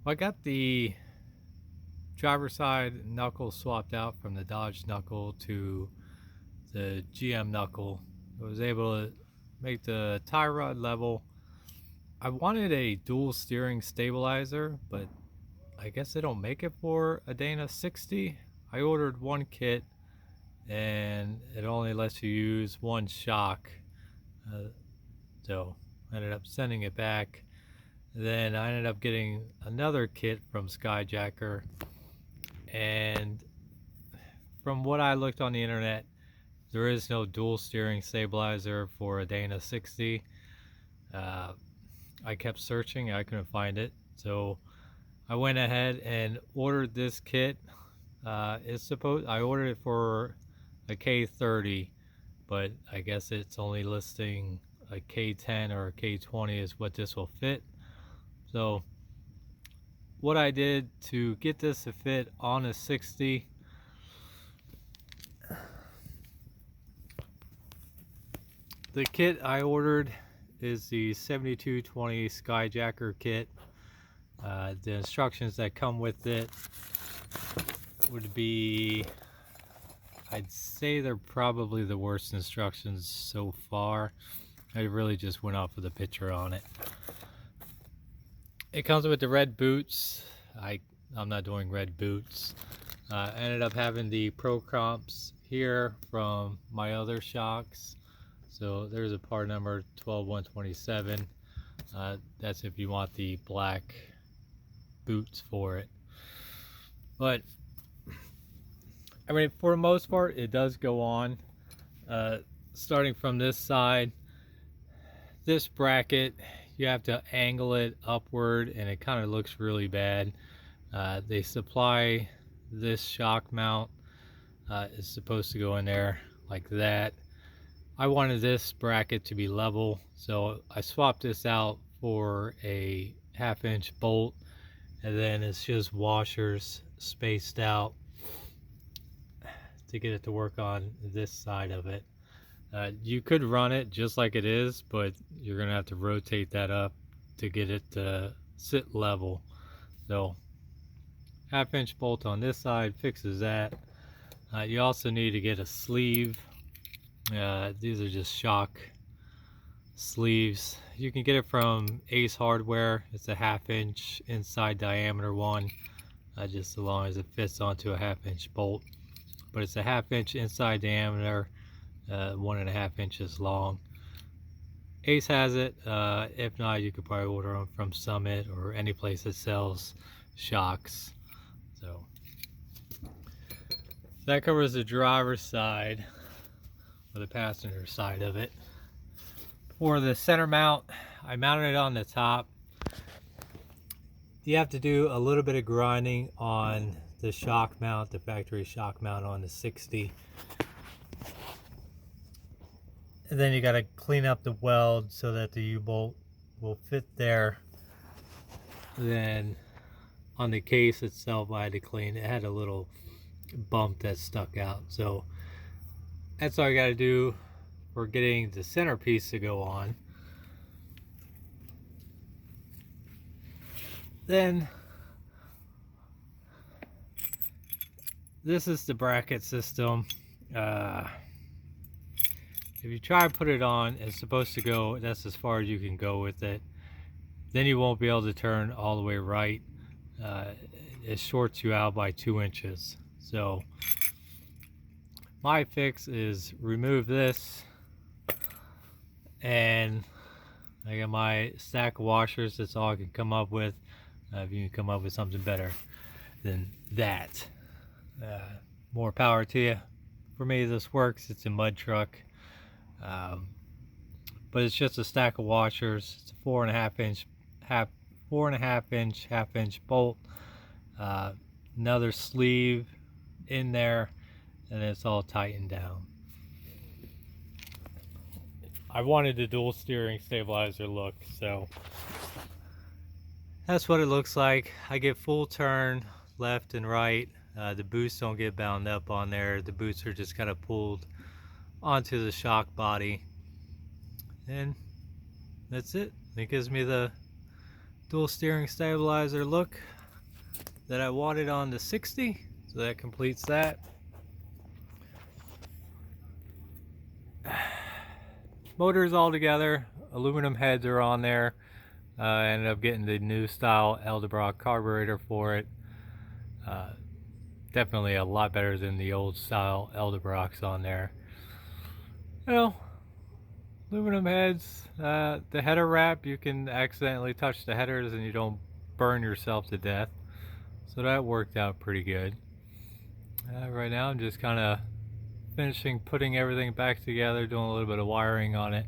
I got the driver's side knuckle swapped out from the Dodge knuckle to the GM knuckle. I was able to make the tie rod level. I wanted a dual steering stabilizer, but I guess they don't make it for a Dana 60. I ordered one kit and it only lets you use one shock. Uh, so I ended up sending it back. Then I ended up getting another kit from Skyjacker, and from what I looked on the internet, there is no dual steering stabilizer for a Dana 60. Uh, I kept searching, I couldn't find it, so I went ahead and ordered this kit. I ordered it for a K30, but I guess it's only listing a K10 or a K20 is what this will fit. So what I did to get this to fit on a 60, the kit I ordered is the 7220 Skyjacker kit. The instructions that come with it would be, I'd say they're probably the worst instructions so far. I really just went off of the picture on it. It comes with the red boots. I'm not doing red boots. I ended up having the Pro Comps here from my other shocks. So there's a part number 12127. That's if you want the black boots for it. But I mean, for the most part, it does go on. Starting from this side, this bracket, you have to angle it upward and it kind of looks really bad. They supply this shock mount. It's supposed to go in there like that. I wanted this bracket to be level, so I swapped this out for a 1/2-inch bolt, and then it's just washers spaced out to get it to work on this side of it. You could run it just like it is, but you're gonna have to rotate that up to get it to sit level. So 1/2-inch bolt on this side fixes that. You also need to get a sleeve. These are just shock sleeves. You can get it from Ace Hardware. It's a 1/2-inch inside diameter one, just as long as it fits onto a 1/2-inch bolt. But it's a 1/2-inch inside diameter, 1.5 inches long. Ace has it. If not, you could probably order them from Summit or any place that sells shocks. So that covers the driver's side, or the passenger side of it. For the center mount, I mounted it on the top. You have to do a little bit of grinding on the shock mount, the factory shock mount on the 60. And then you got to clean up the weld so that the U-bolt will fit there. Then on the case itself, I had to clean. It had a little bump that stuck out. So that's all I got to do for getting the centerpiece to go on. Then this is the bracket system. If you try to put it on, it's supposed to go, that's as far as you can go with it. Then you won't be able to turn all the way right. It shorts you out by 2 inches. So my fix is remove this, and I got my stack of washers. That's all I can come up with. If you can come up with something better than that, more power to you. For me, this works. It's a mud truck, but it's just a stack of washers. It's a 4.5-inch, 1/2-inch bolt. Another sleeve in there, and it's all tightened down. I wanted the dual steering stabilizer look, so that's what it looks like. I get full turn left and right. The boots don't get bound up on there. The boots are just kind of pulled onto the shock body, and that's it. It gives me the dual steering stabilizer look. that I wanted on the 60, so that completes that. Motors all together, aluminum heads are on there. I ended up getting the new style Edelbrock carburetor for it. Definitely a lot better than the old style Edelbrocks on there. Well, aluminum heads, the header wrap, you can accidentally touch the headers and you don't burn yourself to death. So that worked out pretty good. Right now I'm just kind of finishing putting everything back together, doing a little bit of wiring on it.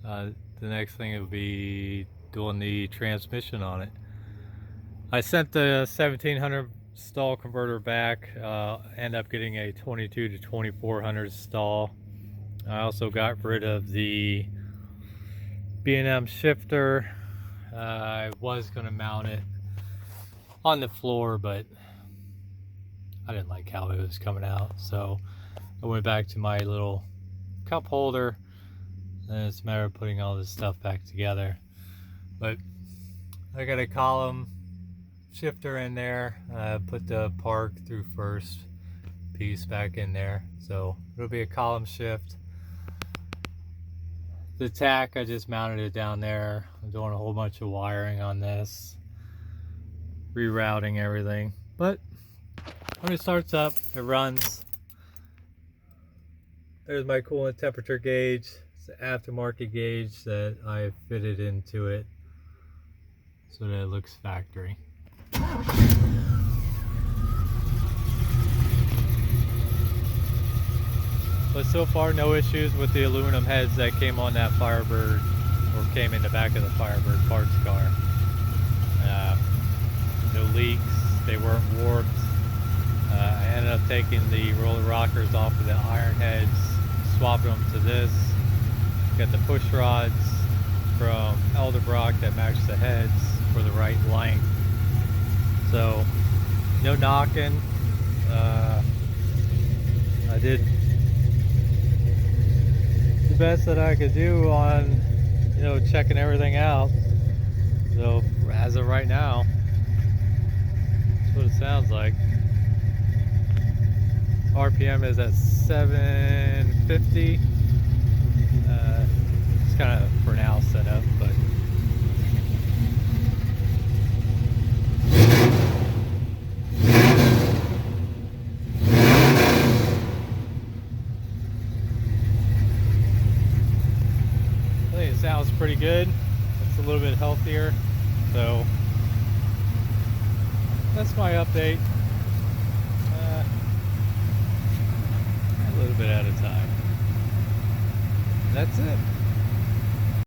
The next thing would be doing the transmission on it. I sent the 1700 stall converter back, end up getting a 22 to 2400 stall. I also got rid of the B&M shifter. I was going to mount it on the floor, but I didn't like how it was coming out, so I went back to my little cup holder, and it's a matter of putting all this stuff back together. But I got a column shifter in there. Put the park through first piece back in there, so it'll be a column shift. The tack, I just mounted it down there. I'm doing a whole bunch of wiring on this, rerouting everything, but when it starts up, it runs. There's my coolant temperature gauge. It's an aftermarket gauge that I fitted into it so that it looks factory. But so far, no issues with the aluminum heads that came on that Firebird, or came in the back of the Firebird parts car. No leaks, they weren't warped. I ended up taking the roller rockers off of the iron heads, swapping them to this. Got the push rods from Edelbrock that match the heads for the right length. So, no knocking. I did the best that I could do on, checking everything out. So, as of right now, that's what it sounds like. RPM is at 750. It's kind of for now set up, but I think it sounds pretty good. It's a little bit healthier, so that's my update. A little bit at a time. That's it.